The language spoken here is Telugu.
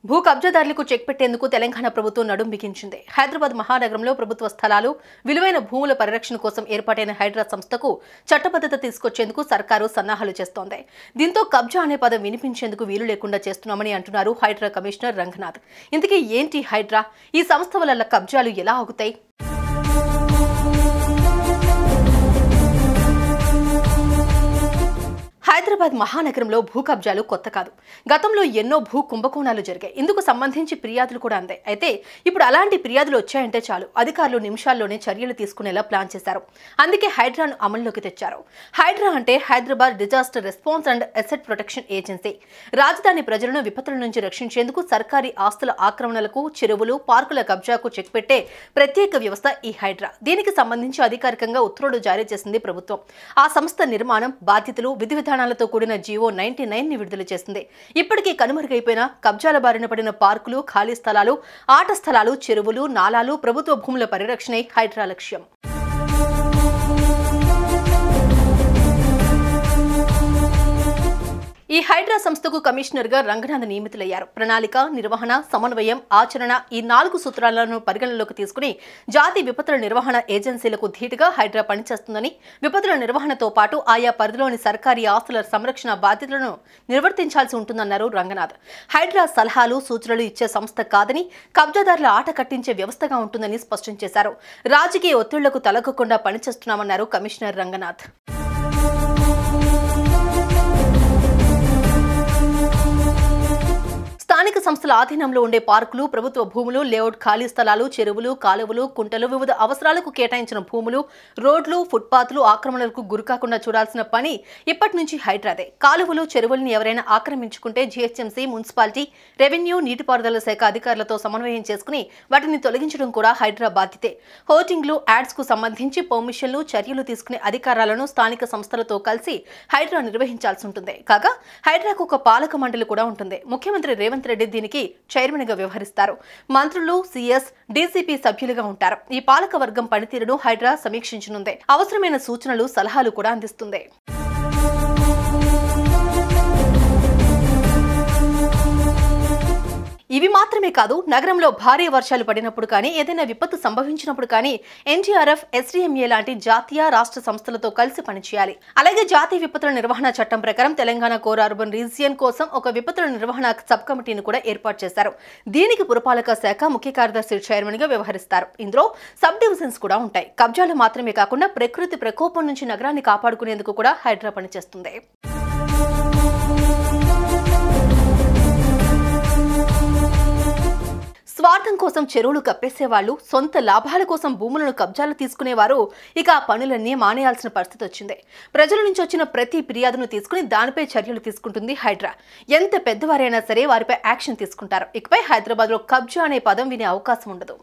భూ కబ్జాదారులకు చెక్ పెట్టేందుకు తెలంగాణ ప్రభుత్వం నడుం బిగించింది. హైదరాబాద్ మహానగరంలో ప్రభుత్వ స్థలాలు, విలువైన భూముల పరిరక్షణ కోసం ఏర్పాటైన హైడ్రా సంస్థకు చట్టబద్ధత తీసుకొచ్చేందుకు సర్కారు సన్నాహాలు చేస్తోంది. దీంతో కబ్జా అనే పదం వినిపించేందుకు వీలు లేకుండా చేస్తున్నామని అంటున్నారు హైడ్రా కమిషనర్ రంగనాథ్. ఇంతకీ ఏంటి హైడ్రా? ఈ సంస్థ వల్ల కబ్జాలు ఎలా ఆగుతాయి? హైదరాబాద్ మహానగరంలో భూ కబ్జాలు కొత్త కాదు. గతంలో ఎన్నో భూ కుంభకోణాలు జరిగాయి. ఇందుకు సంబంధించి ఫిర్యాదులు కూడా అందాయి. అయితే ఇప్పుడు అలాంటి ఫిర్యాదులు వచ్చాయంటే చాలు, అధికారులు నిమిషాల్లోనే చర్యలు తీసుకునేలా ప్లాన్ చేశారు. అందుకే హైడ్రాను అమల్లోకి తెచ్చారు. హైడ్రా అంటే Hyderabad disaster response and asset protection agency. రాజధాని ప్రజలను విపత్తుల నుంచి రక్షించేందుకు సర్కారీ ఆస్తుల ఆక్రమణలకు, చెరువులు, పార్కుల కబ్జాకు చెక్ పెట్టే ప్రత్యేక వ్యవస్థ ఈ హైడ్రా. దీనికి సంబంధించి అధికారికంగా ఉత్తర్వులు జారీ చేసింది ప్రభుత్వం. ఆ సంస్థ నిర్మాణం, బాధ్యతలు, విధి విధానాలతో కూడిన జీవో 99ని విడుదల చేసింది. ఇప్పటికీ కనుమరుగైపోయిన, కబ్జాల బారిన పడిన పార్కులు, ఖాళీ స్థలాలు, ఆట స్థలాలు, చెరువులు, నాలాలు, ప్రభుత్వ భూముల పరిరక్షణే హైడ్రా లక్ష్యం. ఈ హైడ్రా సంస్థకు కమిషనర్ గా రంగనాథ్ నియమితులయ్యారు. ప్రణాళిక, నిర్వహణ, సమన్వయం, ఆచరణ ఈ 4 సూత్రాలను పరిగణలోకి తీసుకుని జాతీయ విపత్తుల నిర్వహణ ఏజెన్సీలకు ధీటుగా హైడ్రా పనిచేస్తుందని, విపత్తుల నిర్వహణతో పాటు ఆయా పరిధిలోని సర్కారీ ఆస్తుల సంరక్షణ బాధ్యతలను నిర్వర్తించాల్సి ఉంటుందన్నారు రంగనాథ్. హైడ్రా సలహాలు, సూచనలు ఇచ్చే సంస్థ కాదని, కబ్జాదారుల ఆట కట్టించే వ్యవస్థగా ఉంటుందని స్పష్టం చేశారు. రాజకీయ ఒత్తిళ్లకు తలగకుండా పనిచేస్తున్నామన్నారు కమిషనర్ రంగనాథ్. స్థానిక సంస్థల ఆధీనంలో ఉండే పార్కులు, ప్రభుత్వ భూములు, లేఅవుట్, ఖాళీ స్థలాలు, చెరువులు, కాలువలు, కుంటలు, వివిధ అవసరాలకు కేటాయించిన భూములు, రోడ్లు, ఫుట్పాత్లు ఆక్రమణలకు గురికాకుండా చూడాల్సిన పని ఇప్పటి నుంచి హైడ్రాదే. కాలువలు, చెరువులను ఎవరైనా ఆక్రమించుకుంటే జీహెచ్ఎంసీ, మున్సిపాలిటీ, రెవెన్యూ, నీటిపారుదల శాఖ అధికారులతో సమన్వయం చేసుకుని వాటిని తొలగించడం కూడా హైడ్రా బాధ్యతే. హోర్డింగ్లు, యాడ్స్ కు సంబంధించి పర్మిషన్లు, చర్యలు తీసుకునే అధికారాలను స్థానిక సంస్థలతో కలిసి హైడ్రా నిర్వహించాల్సి ఉంటుంది. కాగా హైడ్రాకు ఒక పాలక మండలి కూడా ఉంటుంది. ముఖ్యమంత్రి రేవంత్ రెడ్డి దీనికి చైర్మన్ గా వ్యవహరిస్తారు. మంత్రులు, సీఎస్, డీసీపీ సభ్యులుగా ఉంటారు. ఈ పాలక వర్గం పనితీరును హైడ్రా సమీక్షించనుంది. అవసరమైన సూచనలు, సలహాలు కూడా అందిస్తుంది. ఇవి మాత్రమే కాదు, నగరంలో భారీ వర్షాలు పడినప్పుడు కానీ, ఏదైనా విపత్తు సంభవించినప్పుడు కానీ ఎన్డీఆర్ఎఫ్, ఎస్డీఎంఏ లాంటి జాతీయ, రాష్ట్ర సంస్థలతో కలిసి పనిచేయాలి. అలాగే జాతీయ విపత్తుల నిర్వహణ చట్టం ప్రకారం తెలంగాణ కోర్ అర్బన్ రీజియన్ కోసం ఒక విపత్తుల నిర్వహణ సబ్ కమిటీని కూడా ఏర్పాటు చేశారు. దీనికి పురపాలక శాఖ ముఖ్య కార్యదర్శి చైర్మన్ గా వ్యవహరిస్తారు. ఇందులో సబ్ డివిజన్స్ కూడా ఉంటాయి. కబ్జాలు మాత్రమే కాకుండా ప్రకృతి ప్రకోపం నుంచి నగరాన్ని కాపాడుకునేందుకు కూడా హైడ్రా పనిచేస్తుంది. స్వార్థం కోసం చెరువులు కప్పేసేవాళ్లు, సొంత లాభాల కోసం భూములను కబ్జాలు తీసుకునేవారు ఇక ఆ పనులన్నీ మానేయాల్సిన పరిస్థితి వచ్చింది. ప్రజల నుంచి వచ్చిన ప్రతి ఫిర్యాదును తీసుకుని దానిపై చర్యలు తీసుకుంటుంది హైడ్రా. ఎంత పెద్దవారైనా సరే వారిపై యాక్షన్ తీసుకుంటారు. ఇకపై హైదరాబాద్ లో కబ్జా అనే పదం వినే అవకాశం ఉండదు.